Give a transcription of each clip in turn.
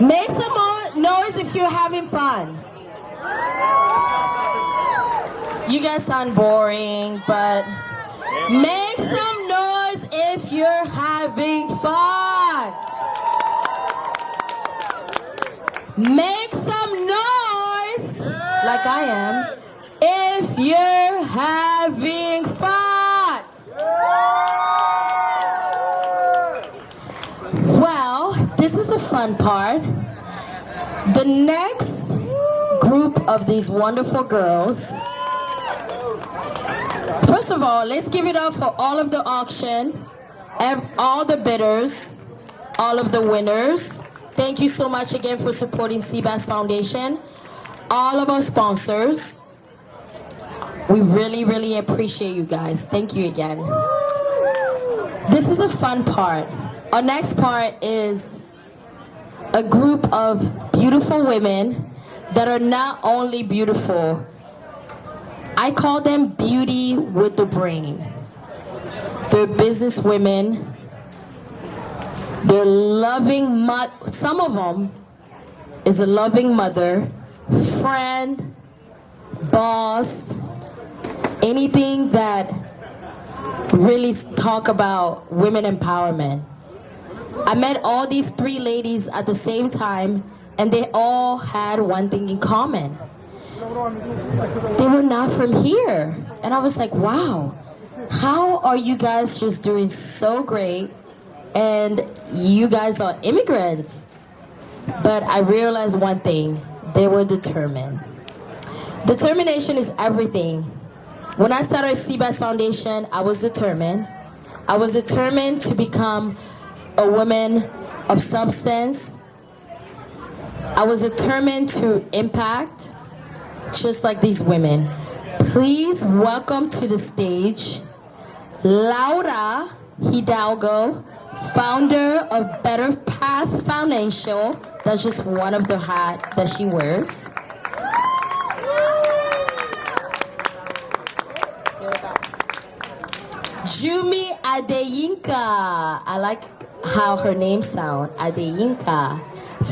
Make some more noise if you're having fun. You guys sound boring, but make some noise if you're having fun. Make some noise, like I am, if you're having fun. Well, this is the fun part. The next group of these wonderful girls. First of all, let's give it up for all of the auction, all the bidders, all of the winners. Thank you so much again for supporting Sebas Foundation. All of our sponsors. We really, really appreciate you guys. Thank you again. This is a fun part. Our next part is a group of beautiful women that are not only beautiful, I call them beauty with the brain. They're business women. They're loving, some of them is a loving mother, friend, boss, anything that really talk about women empowerment. I met all these three ladies at the same time, and they all had one thing in common. They were not from here. And I was like, wow, how are you guys just doing so great? And you guys are immigrants. But I realized one thing, they were determined. Determination is everything. When I started Sebas Foundation, I was determined. I was determined to become a woman of substance. I was determined to impact, just like these women. Please welcome to the stage, Laura Hidalgo, founder of Better Path Financial. That's just one of the hat that she wears. Jumi Adeyinka. I like how her name sounds. Adeyinka.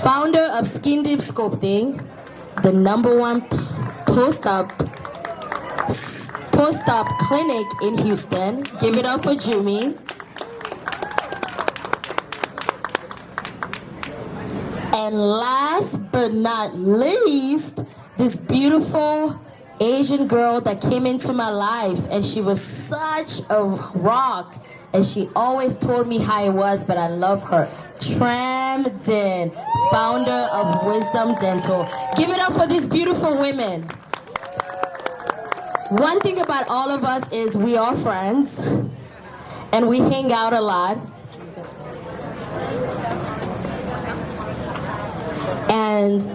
Founder of Skin Deep Sculpting, the #1 post-op clinic in Houston. Give it up for Jumi. And last but not least, this beautiful Asian girl that came into my life, and she was such a rock, and she always told me how it was, but I love her. Tramden, founder of Wisdom Dental. Give it up for these beautiful women. One thing about all of us is we are friends, and we hang out a lot. And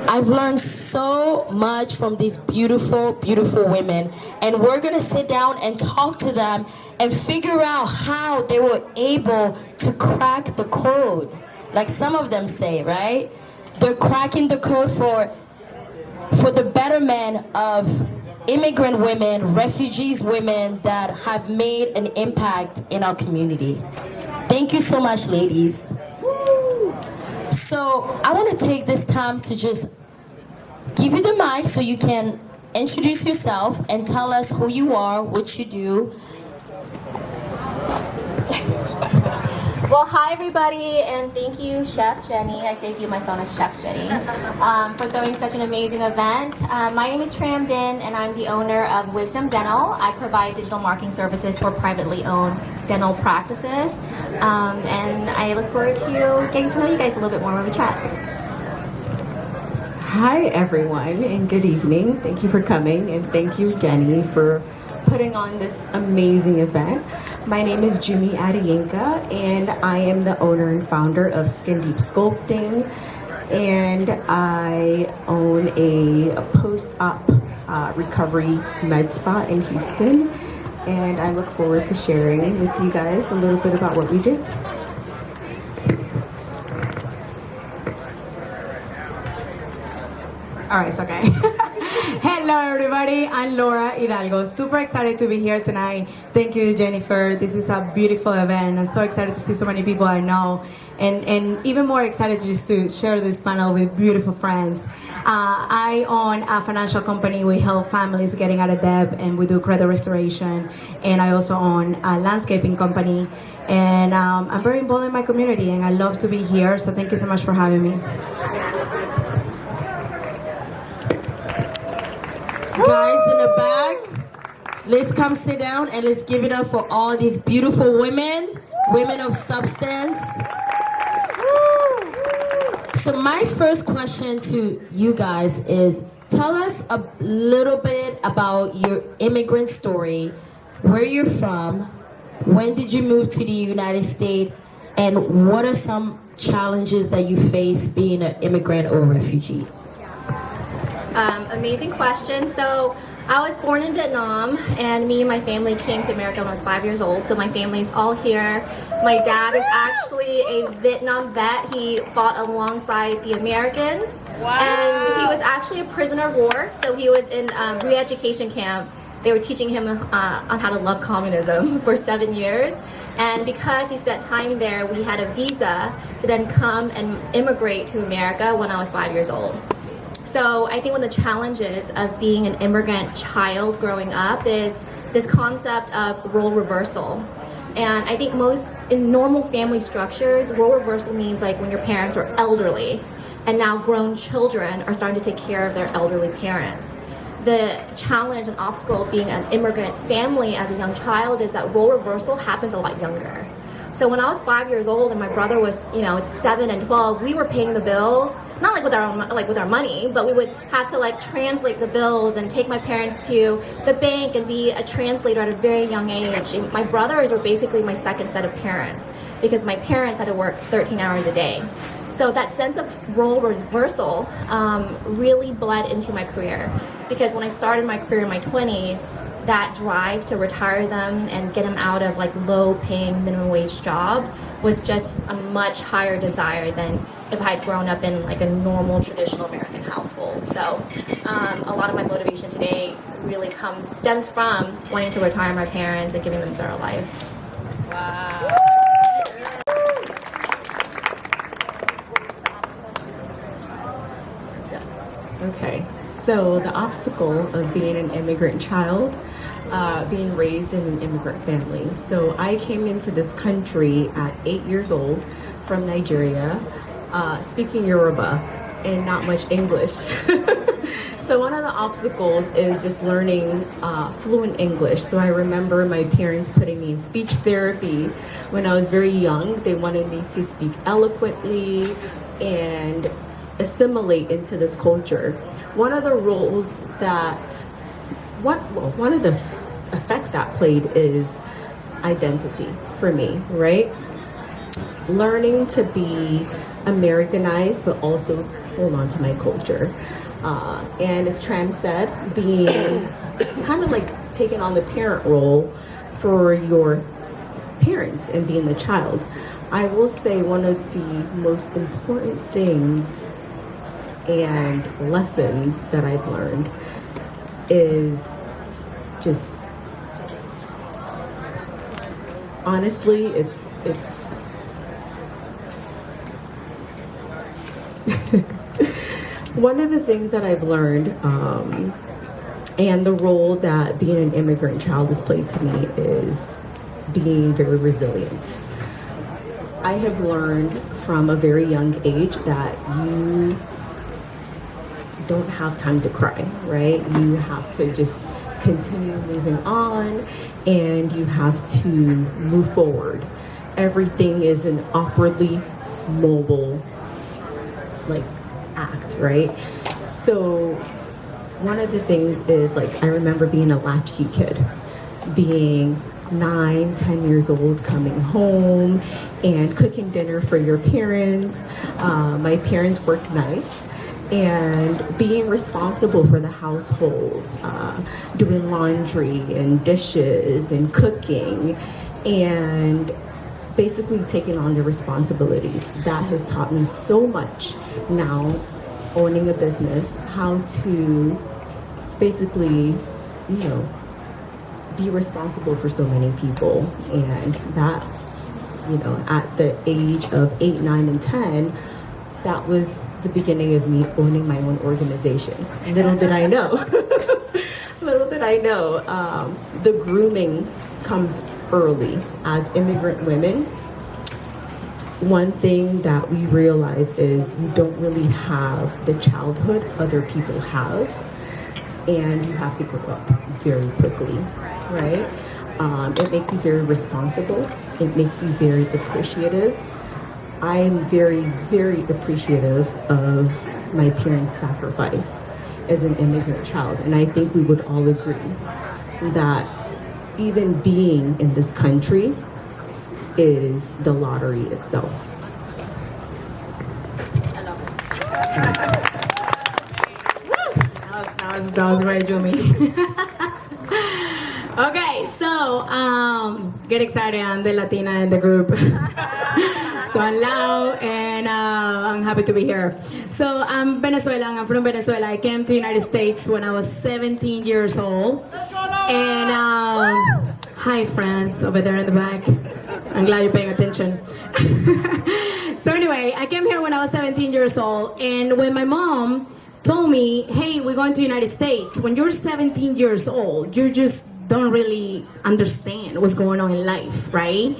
I've learned so much from these beautiful, beautiful women. And we're gonna sit down and talk to them and figure out how they were able to crack the code. Like some of them say, right? They're cracking the code for the betterment of immigrant women, refugees women that have made an impact in our community. Thank you so much, ladies. So I want to take this time to just give you the mic so you can introduce yourself and tell us who you are, what you do. Well, hi everybody, and thank you, Chef Jenny. I saved you my phone as Chef Jenny for throwing such an amazing event. My name is Tramden, and I'm the owner of Wisdom Dental. I provide digital marketing services for privately owned dental practices, and I look forward to getting to know you guys a little bit more when we chat. Hi everyone, and good evening. Thank you for coming, and thank you, Jenny, for putting on this amazing event. My name is Jumi Adeyinka, and I am the owner and founder of Skin Deep Sculpting, and I own a post-op recovery med spa in Houston, and I look forward to sharing with you guys a little bit about what we do. All right, it's okay. Hello Hello, everybody. I'm Laura Hidalgo. Super excited to be here tonight. Thank you, Jennifer. This is a beautiful event. I'm so excited to see so many people I know, and even more excited just to share this panel with beautiful friends. I own a financial company. We help families getting out of debt, and we do credit restoration. And I also own a landscaping company. And I'm very involved in my community, and I love to be here. So thank you so much for having me. Guys in the back, let's come sit down and let's give it up for all these beautiful women of substance. So my first question to you guys is, tell us a little bit about your immigrant story, where you're from, when did you move to the United States, and what are some challenges that you face being an immigrant or refugee? Amazing question. So I was born in Vietnam, and me and my family came to America when I was 5 years old. So my family's all here. My dad is actually a Vietnam vet. He fought alongside the Americans. Wow. And he was actually a prisoner of war. So he was in re-education camp. They were teaching him on how to love communism for 7 years. And because he spent time there, we had a visa to then come and immigrate to America when I was 5 years old. So I think one of the challenges of being an immigrant child growing up is this concept of role reversal. And I think in normal family structures, role reversal means like when your parents are elderly and now grown children are starting to take care of their elderly parents. The challenge and obstacle of being an immigrant family as a young child is that role reversal happens a lot younger. So when I was 5 years old and my brother was, 7 and 12, we were paying the bills, not like with our money, but we would have to translate the bills and take my parents to the bank and be a translator at a very young age. And my brothers were basically my second set of parents because my parents had to work 13 hours a day. So that sense of role reversal really bled into my career, because when I started my career in my 20s, that drive to retire them and get them out of low-paying minimum wage jobs was just a much higher desire than if I had grown up in a normal traditional American household. So a lot of my motivation today really stems from wanting to retire my parents and giving them a better life. Wow. Okay, so the obstacle of being an immigrant child, being raised in an immigrant family. So I came into this country at 8 years old from Nigeria, speaking Yoruba and not much English. So one of the obstacles is just learning fluent English. So I remember my parents putting me in speech therapy when I was very young. They wanted me to speak eloquently and assimilate into this culture. One of the roles one of the effects that played is identity for me, right? Learning to be Americanized, but also hold on to my culture. And as Tram said, being kind of taking on the parent role for your parents and being the child. I will say one of the most important things and lessons that I've learned is just honestly, it's one of the things that I've learned, and the role that being an immigrant child has played to me is being very resilient. I have learned from a very young age that you don't have time to cry, right? You have to just continue moving on, and you have to move forward. Everything is an awkwardly mobile act, right? So one of the things is I remember being a latchkey kid, being 9, 10 years old, coming home and cooking dinner for your parents. My parents worked nights, and being responsible for the household, doing laundry and dishes and cooking, and basically taking on the responsibilities. That has taught me so much now, owning a business, how to basically, you know, be responsible for so many people. And that, you know, at the age of 8, 9, and 10, that was the beginning of me owning my own organization. Little did I know, the grooming comes early. As immigrant women, one thing that we realize is you don't really have the childhood other people have, and you have to grow up very quickly, right? It makes you very responsible. It makes you very appreciative. I am very, very appreciative of my parents' sacrifice as an immigrant child, and I think we would all agree that even being in this country is the lottery itself. That was great, Jumi. Okay, so get excited. I'm the Latina in the group. So I'm loud and I'm happy to be here. So I'm Venezuelan. I'm from Venezuela. I came to the United States when I was 17 years old. And hi, friends over there in the back. I'm glad you're paying attention. So anyway, I came here when I was 17 years old. And when my mom told me, hey, we're going to the United States, when you're 17 years old, you just don't really understand what's going on in life, right?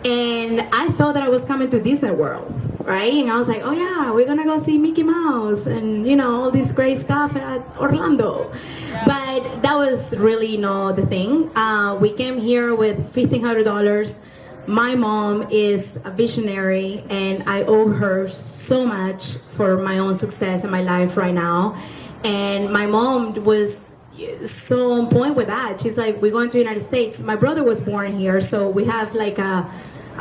And I thought that I was coming to Disney World, right? And I was like, oh yeah, we're gonna go see Mickey Mouse and, you know, all this great stuff at Orlando. Yeah. But that was really not the thing. We came here with $1,500. My mom is a visionary, and I owe her so much for my own success in my life right now. And my mom was so on point with that. She's like, we're going to the United States. My brother was born here, so we have like a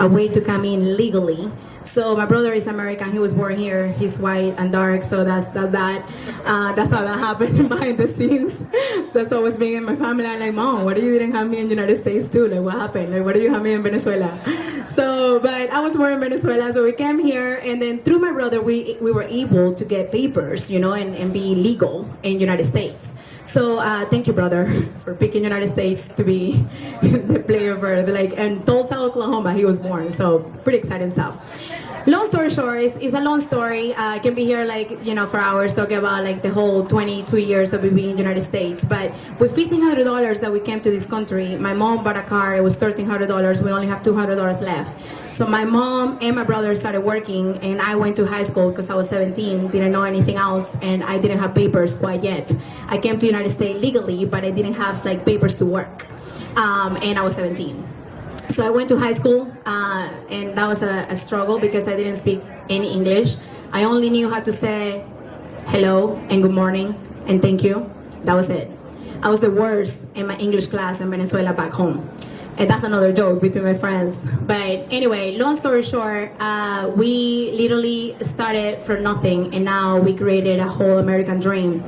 way to come in legally. So my brother is American. He was born here. He's white and dark, so that's that. That's how that happened behind the scenes. That's always being in my family. I'm like, Mom, why do you didn't have me in the United States too? Like, what happened? Like, why do you have me in Venezuela? So, but I was born in Venezuela, so we came here, and then through my brother, we were able to get papers, you know, and be legal in United States. So thank you, brother, for picking United States to be the player for like, and Tulsa, Oklahoma, he was born. So pretty exciting stuff. Long story short, it's a long story. I can be here like, you know, for hours talking about like the whole 22 years that we've been in the United States. But with $1,500 that we came to this country, my mom bought a car. It was $1,300. We only have $200 left. So my mom and my brother started working, and I went to high school because I was 17, didn't know anything else, and I didn't have papers quite yet. I came to the United States legally, but I didn't have like papers to work, and I was 17. So I went to high school, and that was a struggle because I didn't speak any English. I only knew how to say hello and good morning and thank you. That was it. I was the worst in my English class in Venezuela back home. And that's another joke between my friends. But anyway, long story short, we literally started from nothing, and now we created a whole American dream.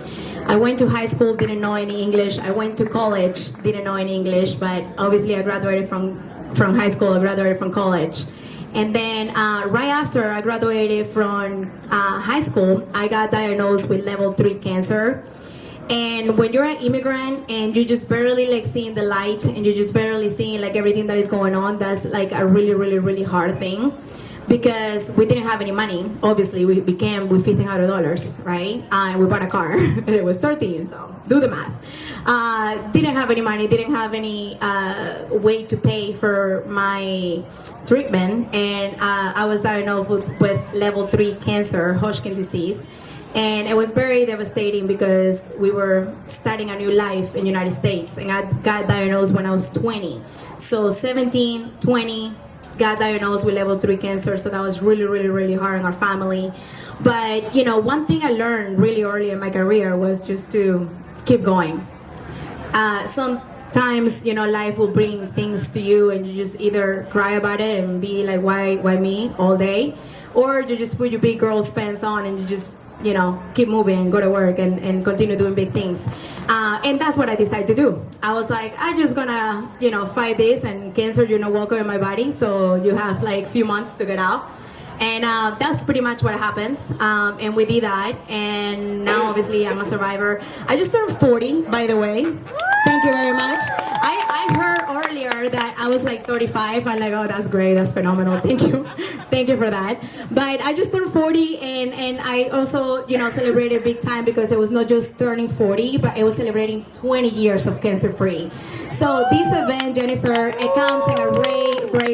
I went to high school, didn't know any English. I went to college, didn't know any English, but obviously I graduated from high school, I graduated from college. And then right after I graduated from high school, I got diagnosed with level 3 cancer. And when you're an immigrant and you're just barely like seeing the light and you're just barely seeing like everything that is going on, that's like a really, really, really hard thing. Because we didn't have any money. Obviously, we became with $1,500, right? And we bought a car, and it was 13. So do the math. Didn't have any money. Didn't have any way to pay for my treatment, and I was diagnosed with level 3 cancer, Hodgkin disease, and it was very devastating because we were starting a new life in the United States, and I got diagnosed when I was 20. So 17, 20. Got diagnosed with level 3 cancer, so that was really, really, really hard on our family. But, you know, one thing I learned really early in my career was just to keep going. Sometimes, you know, life will bring things to you and you just either cry about it and be like, why me all day? Or you just put your big girl pants on and you just, you know, keep moving and go to work and continue doing big things. And that's what I decided to do. I was like, I'm just gonna, you know, fight this, and cancer, you're not welcome in my body, so you have like few months to get out. And that's pretty much what happens. And we did that. And now, obviously, I'm a survivor. I just turned 40, by the way. Thank you very much. I heard earlier that I was like 35. I'm like, oh, that's great. That's phenomenal. Thank you. Thank you for that. But I just turned 40, and I also, celebrated big time because it was not just turning 40, but it was celebrating 20 years of cancer-free. So this event, Jennifer, it comes in a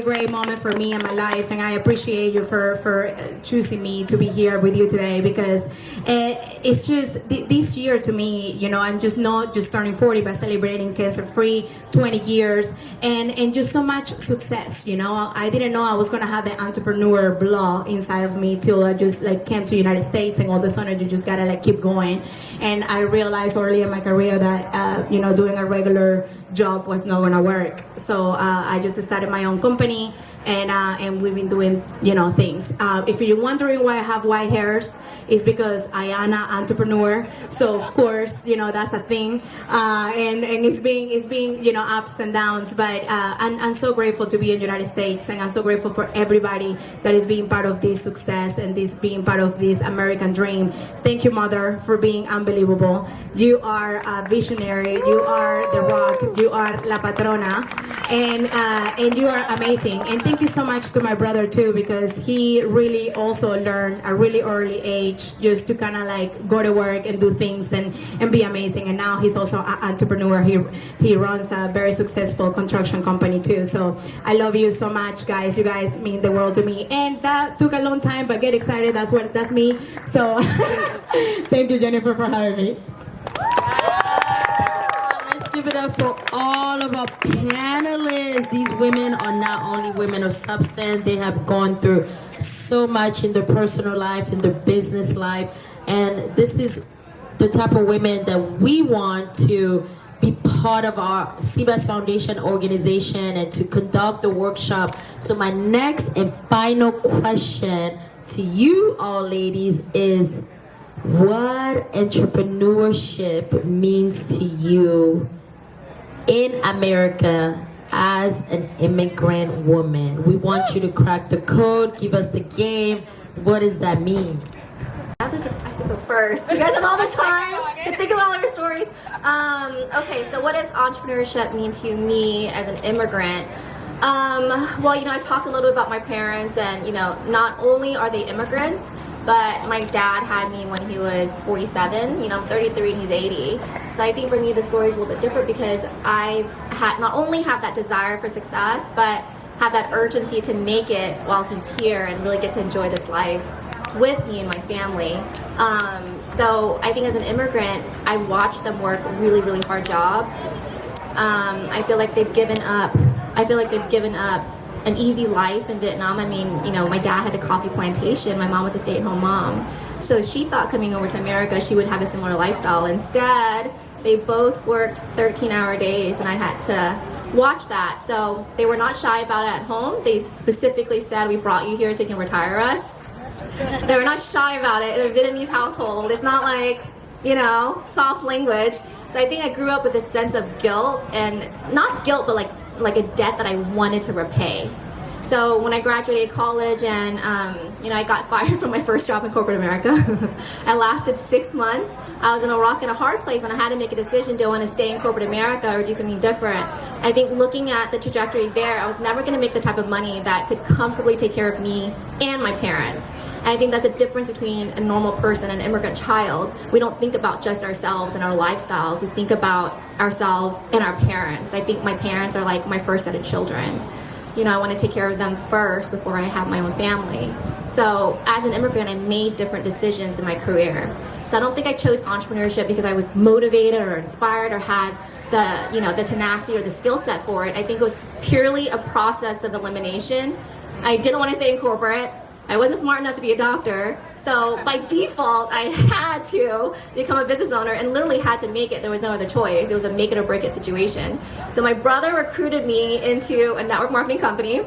great moment for me in my life, and I appreciate you for choosing me to be here with you today, because it's just this year to me, I'm just not just turning 40, but celebrating cancer-free 20 years, and just so much success. I didn't know I was gonna have the entrepreneur blood inside of me till I just came to the United States, and all of a sudden you just gotta keep going. And I realized early in my career that doing a regular job was not gonna work. So I just started my own company, and we've been doing things. If you're wondering why I have white hairs, it's because I am an entrepreneur. So of course that's a thing, and it's been ups and downs. But I'm so grateful to be in the United States, and I'm so grateful for everybody that is being part of this success and this being part of this American dream. Thank you, Mother, for being unbelievable. You are a visionary. You are the rock. You are la patrona, and you are amazing. And thank you so much to my brother too, because he really also learned at a really early age just to kind of go to work and do things and be amazing. And now he's also an entrepreneur. He runs a very successful construction company too. So I love you so much, guys. You guys mean the world to me. And that took a long time, but get excited. That's me. So thank you, Jennifer, for having me. Let's give it up for all of our panelists. These women are not only women of substance, they have gone through so much in their personal life, in their business life, and this is the type of women that we want to be part of our Sebas Foundation organization and to conduct the workshop. So my next and final question to you all ladies is, what entrepreneurship means to you in America as an immigrant woman? We want you to crack the code, give us the game. What does that mean? I have to go first. You guys have all the time to think of all of your stories. Okay, so what does entrepreneurship mean to me as an immigrant? Well, I talked a little bit about my parents, and not only are they immigrants, but my dad had me when he was 47. I'm 33 and he's 80. So I think for me the story is a little bit different because I not only have that desire for success, but have that urgency to make it while he's here and really get to enjoy this life with me and my family. So I think as an immigrant, I watch them work really, really hard jobs. I feel like they've given up. An easy life in Vietnam. I mean, my dad had a coffee plantation. My mom was a stay-at-home mom. So she thought coming over to America, she would have a similar lifestyle. Instead, they both worked 13-hour days, and I had to watch that. So they were not shy about it at home. They specifically said, we brought you here so you can retire us. They were not shy about it. In a Vietnamese household, it's not like, soft language. So I think I grew up with this sense of guilt, and not guilt, but like a debt that I wanted to repay. So when I graduated college and I got fired from my first job in corporate America, I lasted 6 months. I was in a rock and a hard place, and I had to make a decision: do I want to stay in corporate America or do something different? I think looking at the trajectory there, I was never going to make the type of money that could comfortably take care of me and my parents. And I think that's a difference between a normal person and an immigrant child. We don't think about just ourselves and our lifestyles. We think about ourselves and our parents. I think my parents are like my first set of children. I want to take care of them first before I have my own family. So as an immigrant, I made different decisions in my career. So I don't think I chose entrepreneurship because I was motivated or inspired or had the tenacity or the skill set for it. I think it was purely a process of elimination. I didn't want to stay in corporate. I wasn't smart enough to be a doctor, so by default, I had to become a business owner and literally had to make it. There was no other choice. It was a make it or break it situation. So my brother recruited me into a network marketing company.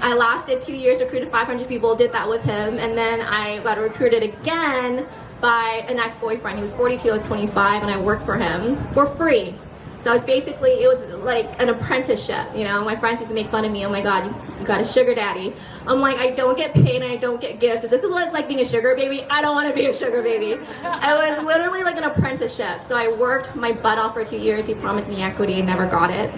I lasted 2 years, recruited 500 people, did that with him, and then I got recruited again by an ex-boyfriend. He was 42, I was 25, and I worked for him for free. So it was like an apprenticeship, you know. My friends used to make fun of me. Oh my God, you got a sugar daddy. I'm like, I don't get paid and I don't get gifts. If this is what it's like being a sugar baby, I don't want to be a sugar baby. It was literally like an apprenticeship. So I worked my butt off for 2 years. He promised me equity and never got it.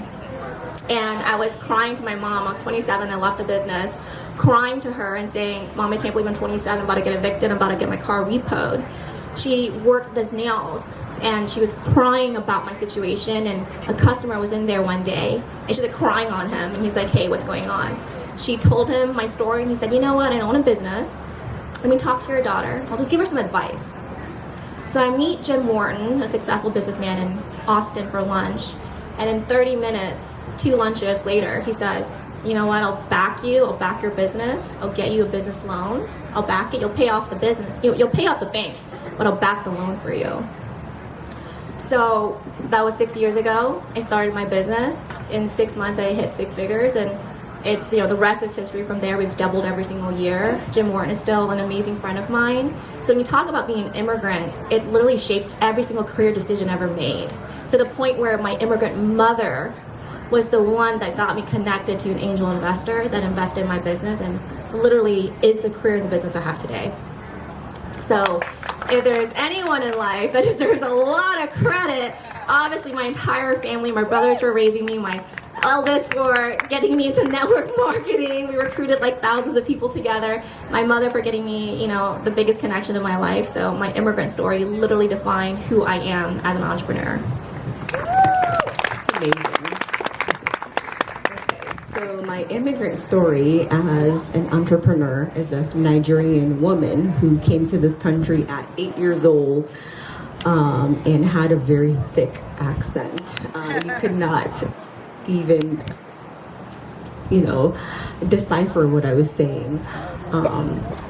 And I was crying to my mom. I was 27. I left the business, crying to her and saying, Mom, I can't believe I'm 27. I'm about to get evicted. I'm about to get my car repoed. She worked as nails and she was crying about my situation, and a customer was in there one day and she's like crying on him, and he's like, hey, what's going on? She told him my story and he said, you know what, I don't own a business. Let me talk to your daughter. I'll just give her some advice. So I meet Jim Morton, a successful businessman in Austin, for lunch, and in 30 minutes, 2 lunches later, he says, you know what, I'll back you, I'll back your business, I'll get you a business loan, I'll back it, you'll pay off the business, you'll pay off the bank, but I'll back the loan for you. So that was 6 years ago. I started my business. In 6 months, I hit 6 figures, and it's, you know, the rest is history from there. We've doubled every single year. Jim Morton is still an amazing friend of mine. So when you talk about being an immigrant, it literally shaped every single career decision ever made, to the point where my immigrant mother was the one that got me connected to an angel investor that invested in my business and literally is the career in the business I have today. So if there's anyone in life that deserves a lot of credit, obviously my entire family, my brothers for raising me, my eldest for getting me into network marketing. We recruited like thousands of people together. My mother for getting me, you know, the biggest connection of my life. So my immigrant story literally defined who I am as an entrepreneur. It's amazing. Okay, so my immigrant story as an entrepreneur is a Nigerian woman who came to this country at 8 years old and had a very thick accent. You could not even, you know, decipher what I was saying.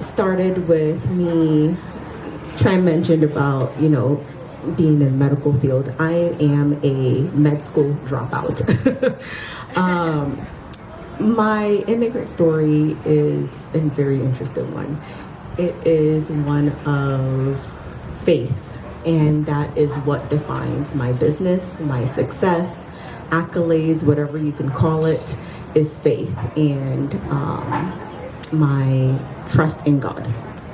Started with me, Tram mentioned about, you know, being in the medical field. I am a med school dropout. My immigrant story is a very interesting one. It is one of faith, and that is what defines my business, my success, accolades, whatever you can call it, is faith and my trust in God,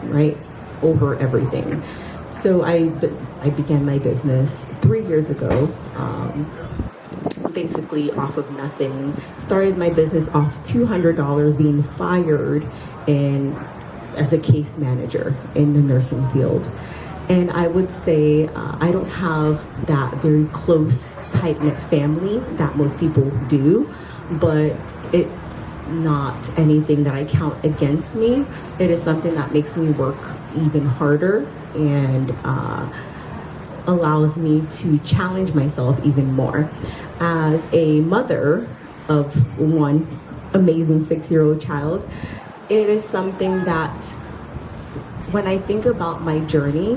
right, over everything. So I began my business 3 years ago, basically off of nothing. Started my business off $200 being fired as a case manager in the nursing field. And I would say I don't have that very close, tight-knit family that most people do, but it's not anything that I count against me. It is something that makes me work even harder and allows me to challenge myself even more. As a mother of one amazing 6-year-old child, it is something that when I think about my journey,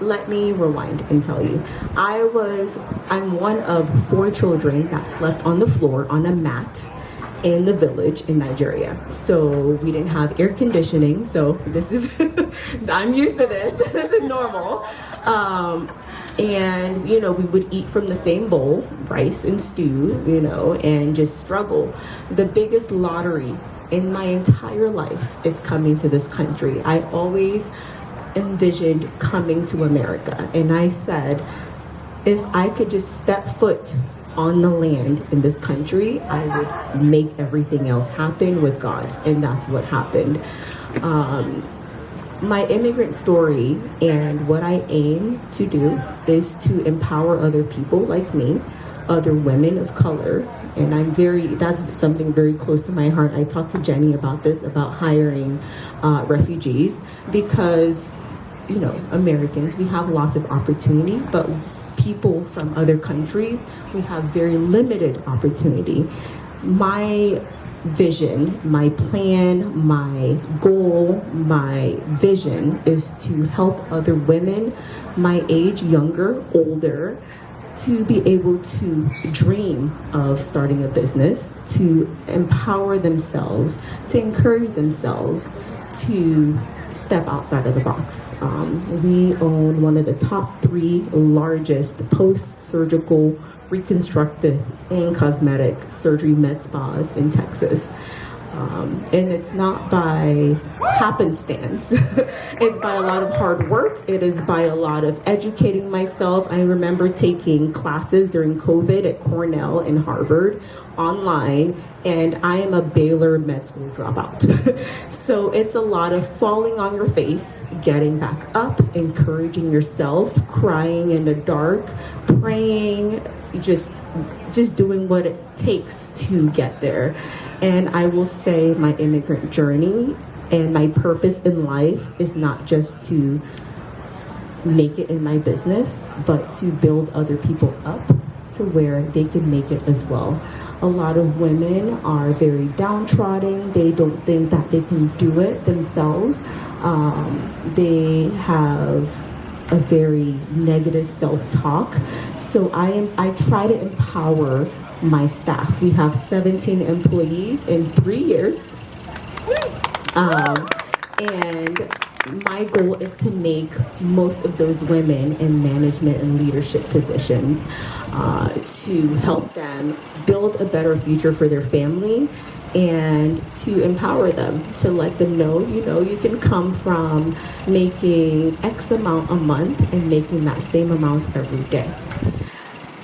let me rewind and tell you. I'm one of 4 children that slept on the floor on a mat in the village in Nigeria. So we didn't have air conditioning, so this is, I'm used to this, this is normal. And, you know, we would eat from the same bowl, rice and stew, you know, and just struggle. The biggest lottery in my entire life is coming to this country. I always envisioned coming to America, and I said, if I could just step foot on the land in this country, I would make everything else happen with God, and that's what happened. My immigrant story and what I aim to do is to empower other people like me, other women of color, and that's something very close to my heart. I talked to Jenny about this, about hiring refugees, because, you know, Americans, we have lots of opportunity, but people from other countries, we have very limited opportunity. My vision, my plan, my goal, my vision is to help other women my age, younger, older, to be able to dream of starting a business, to empower themselves, to encourage themselves, to step outside of the box. We own one of the top 3 largest post-surgical reconstructive and cosmetic surgery med spas in Texas. And it's not by happenstance. It's by a lot of hard work. It is by a lot of educating myself. I remember taking classes during COVID at Cornell and Harvard online, and I am a Baylor med school dropout. So it's a lot of falling on your face, getting back up, encouraging yourself, crying in the dark, praying, just doing what it takes to get there. And I will say my immigrant journey and my purpose in life is not just to make it in my business, but to build other people up to where they can make it as well. A lot of women are very downtrodden. They don't think that they can do it themselves. They have a very negative self-talk. So I try to empower my staff. We have 17 employees in 3 years. And my goal is to make most of those women in management and leadership positions, to help them build a better future for their family, and to empower them, to let them know, you can come from making X amount a month and making that same amount every day.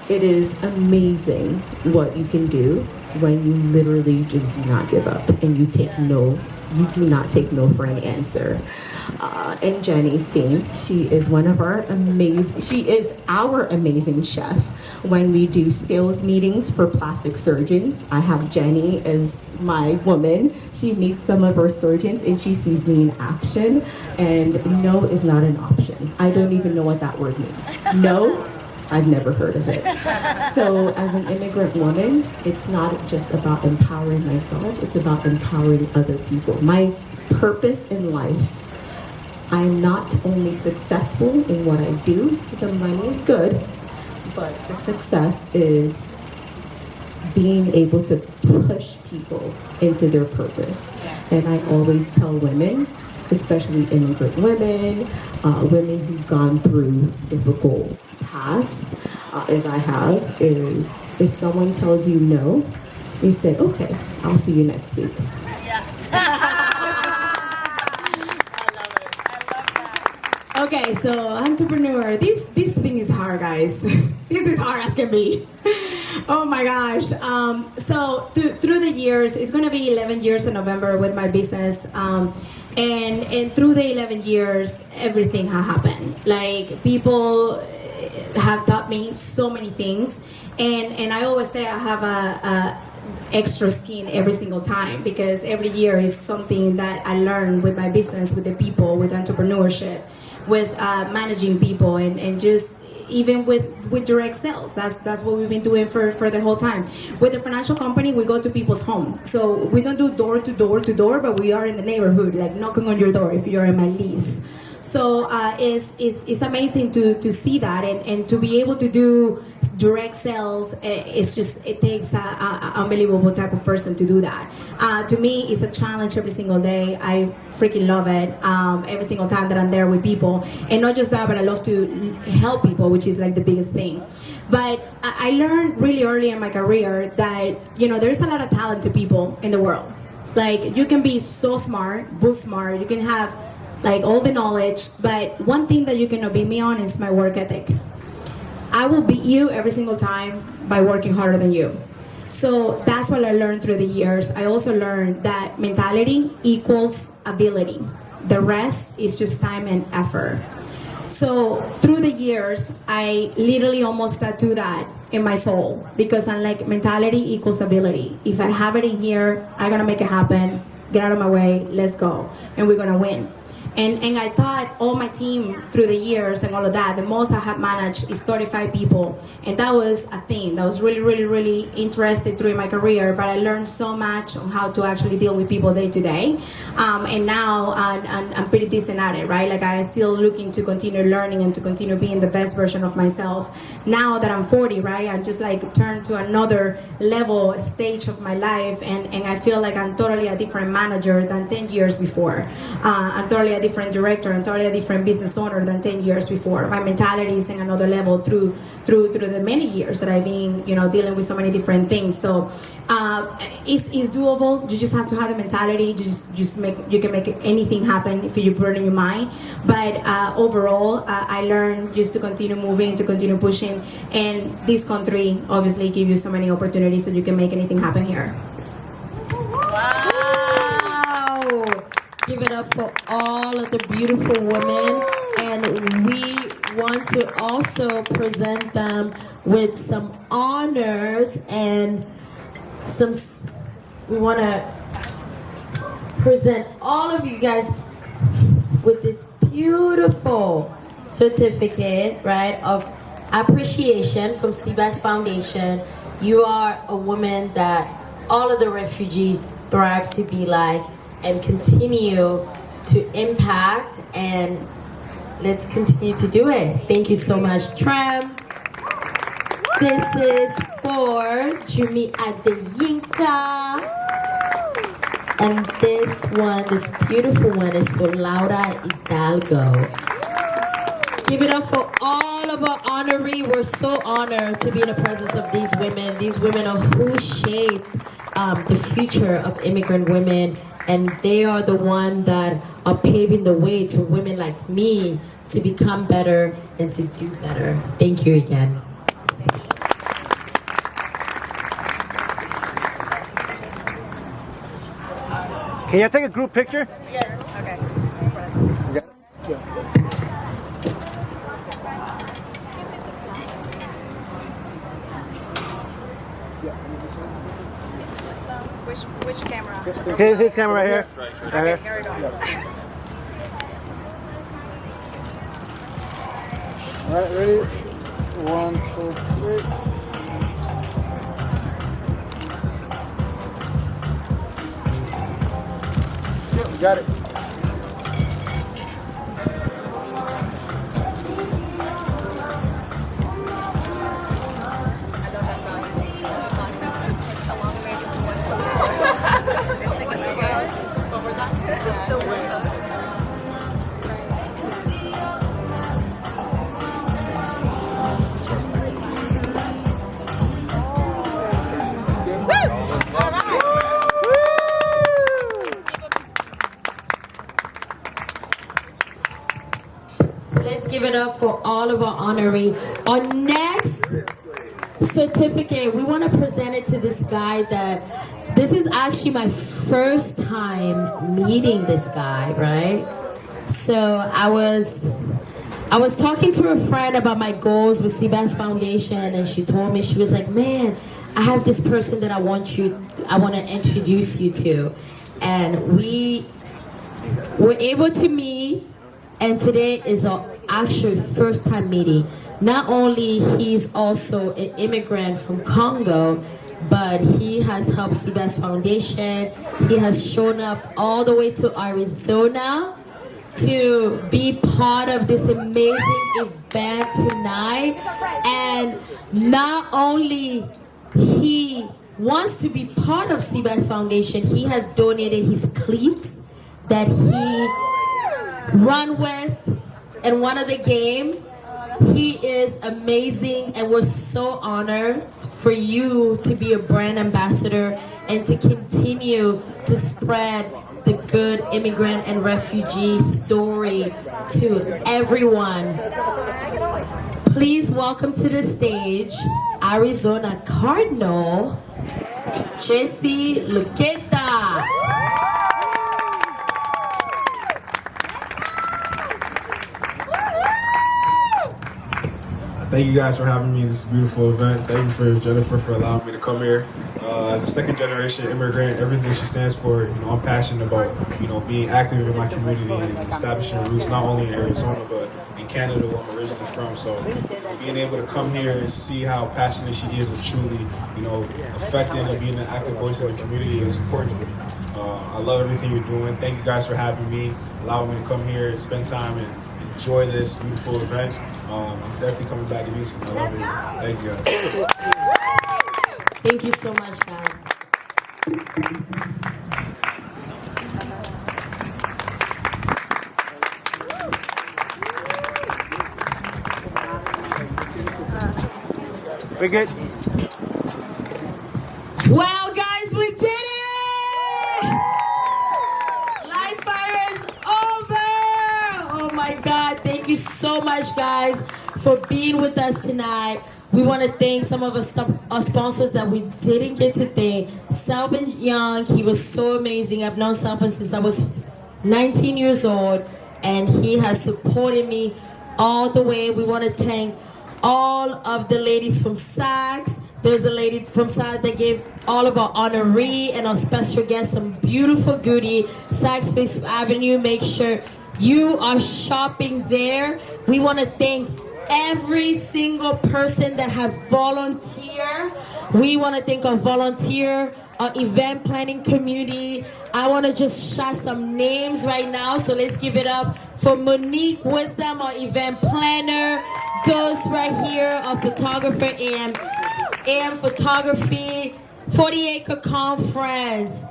It is amazing what you can do when you literally just do not give up and you do not take no for an answer. And Jenny's team, she is our amazing chef. When we do sales meetings for plastic surgeons, I have Jenny as my woman. She meets some of our surgeons and she sees me in action, and no is not an option. I don't even know what that word means. No, I've never heard of it. So as an immigrant woman, it's not just about empowering myself, it's about empowering other people. My purpose in life, I'm not only successful in what I do, the money is good, but the success is being able to push people into their purpose. And I always tell women, especially immigrant women, women who've gone through difficult past, as I have, is if someone tells you no, you say, okay, I'll see you next week. Okay, so entrepreneur, this thing is hard, guys. This is hard as can be. Oh my gosh. So through the years, it's going to be 11 years in November with my business. And through the 11 years, everything has happened. Like, people have taught me so many things. And I always say I have a extra skin every single time, because every year is something that I learn with my business, with the people, with entrepreneurship, with managing people, and just even with direct sales. That's what we've been doing for the whole time. With the financial company, we go to people's home. So we don't do door to door, but we are in the neighborhood, like knocking on your door if you're in my lease. So it's amazing to see that, and to be able to do direct sales. It takes an unbelievable type of person to do that. To me, it's a challenge every single day. I freaking love it every single time that I'm there with people. And not just that, but I love to help people, which is like the biggest thing. But I learned really early in my career that, there's a lot of talented people in the world. Like, you can be so smart, book smart, you can have like all the knowledge, but one thing that you cannot beat me on is my work ethic. I will beat you every single time by working harder than you. So that's what I learned through the years. I also learned that mentality equals ability. The rest is just time and effort. So through the years, I literally almost tattooed that in my soul, because I'm like, mentality equals ability. If I have it in here, I'm gonna make it happen. Get out of my way, let's go, and we're gonna win. And I thought all my team through the years and all of that, the most I have managed is 35 people. And that was a thing that was really, really, really interesting through my career. But I learned so much on how to actually deal with people day to day. And now I'm pretty decent at it, right? Like, I'm still looking to continue learning and to continue being the best version of myself. Now that I'm 40, right? I'm just like turned to another level, stage of my life. And I feel like I'm totally a different manager than 10 years before. I'm totally a different director and totally a different business owner than 10 years before. My mentality is in another level through the many years that I've been, dealing with so many different things. So it's doable. You just have to have the mentality. You can make anything happen if you put it in your mind. But overall, I learned just to continue moving, to continue pushing, and this country obviously gives you so many opportunities so you can make anything happen here. Wow! Give it up for all of the beautiful women, and we want to also present them with some honors and we want to present all of you guys with this beautiful certificate, right, of appreciation from Sebas Foundation. You are a woman that all of the refugees thrive to be like and continue to impact, and let's continue to do it. Thank you so much, Trem. This is for Jumi Adeyinka. And this beautiful one is for Laura Hidalgo. Give it up for all of our honorees. We're so honored to be in the presence of these women. These women are who shape the future of immigrant women, and they are the ones that are paving the way to women like me to become better and to do better. Thank you again. Can you take a group picture? Yes. Okay. Which camera? His camera right here. Right here. Here we go. All right, ready? 1, 2, 3. Yep, got it. Let's give it up for all of our honorees. Our next certificate, we want to present it to this guy that this is actually my first time meeting this guy, right? So I was talking to a friend about my goals with Sebas Foundation, and she told me, she was like, man, I have this person that I want to introduce you to. And we were able to meet, and today is our actual first time meeting. Not only he's also an immigrant from Congo, but he has helped Sebas Foundation. He has shown up all the way to Arizona to be part of this amazing event tonight. And not only he wants to be part of Sebas Foundation, he has donated his cleats that he run with in one of the game. He is amazing, and we're so honored for you to be a brand ambassador and to continue to spread the good immigrant and refugee story to everyone. Please welcome to the stage Arizona Cardinal Jesse Luqueta. Thank you guys for having me in this beautiful event. Thank you for Jennifer for allowing me to come here. As a second generation immigrant, everything she stands for, I'm passionate about, being active in my community and establishing roots not only in Arizona but in Canada where I'm originally from. So being able to come here and see how passionate she is of truly, affecting and being an active voice in the community is important for me. I love everything you're doing. Thank you guys for having me, allowing me to come here and spend time and enjoy this beautiful event. I'm definitely coming back to Houston. I love it. Thank you guys. Thank you so much, guys. We good? Well, guys, we did it! Live fire is over! Oh my God, thank you so much, guys, for being with us tonight. We want to thank some of our sponsors that we didn't get to thank. Selvin Young, he was so amazing. I've known Selvin since I was 19 years old, and he has supported me all the way. We want to thank all of the ladies from Saks. There's a lady from Saks that gave all of our honoree and our special guests some beautiful goodie. Saks Fifth Avenue, make sure you are shopping there. We want to thank every single person that have volunteered. We want to thank our volunteer, our event planning community. I want to just shout some names right now, so let's give it up for Monique Wisdom, our event planner. Ghost right here, our photographer, AM Photography, 40 Acre Conference,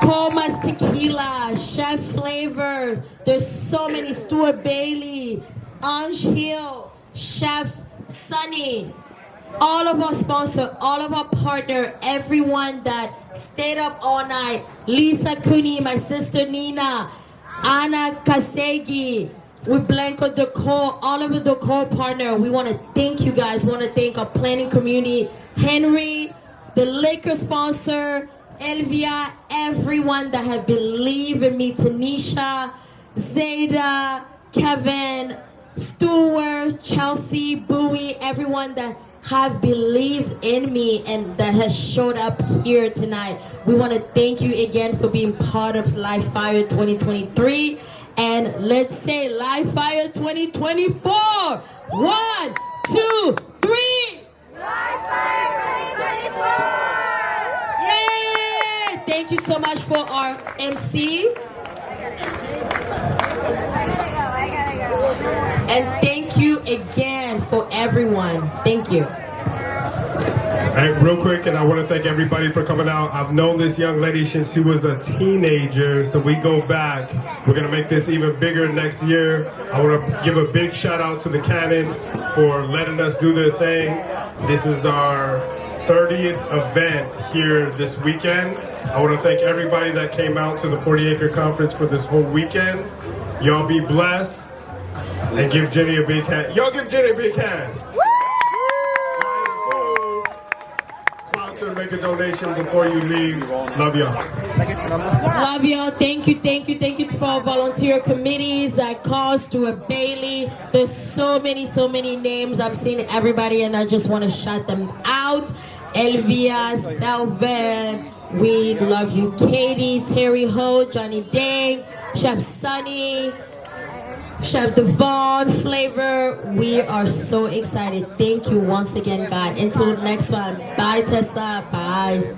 Coma's Tequila, Chef Flavors. There's so many. Stuart Bailey, Ange Hill, Chef Sunny, all of our sponsors, all of our partners, everyone that stayed up all night. Lisa Cooney, my sister Nina, Anna Kasegi, with Blanco Decor, all of the decor partner. We want to thank you guys. We want to thank our planning community, Henry, the liquor sponsor, Elvia, everyone that have believed in me, Tanisha, Zeta, Kevin, Stewart, Chelsea, Bowie, everyone that have believed in me and that has showed up here tonight. We want to thank you again for being part of Live Fire 2023. And let's say Live Fire 2024. 1, 2, 3. Live Fire 2024. Yay! Thank you so much for our MC. And thank you again for everyone. Thank you. Hey, real quick, and I want to thank everybody for coming out. I've known this young lady since she was a teenager, so we go back. We're going to make this even bigger next year. I want to give a big shout out to the Cannon for letting us do their thing. This is our 30th event here this weekend. I want to thank everybody that came out to the 40 Acre Conference for this whole weekend. Y'all be blessed. And give Jenny a big hand. Y'all give Jenny a big hand. Sponsor, make a donation before you leave. Love y'all. Love y'all. Thank you, thank you, thank you for our volunteer committees that calls Stuart Bailey. There's so many names. I'm seeing everybody and I just want to shout them out. Elvia, Selvin, we love you. Katie, Terry Ho, Johnny Dang, Chef Sunny, Chef Devon, Flavor, we are so excited. Thank you once again, God. Until next one. Bye, Tessa. Bye.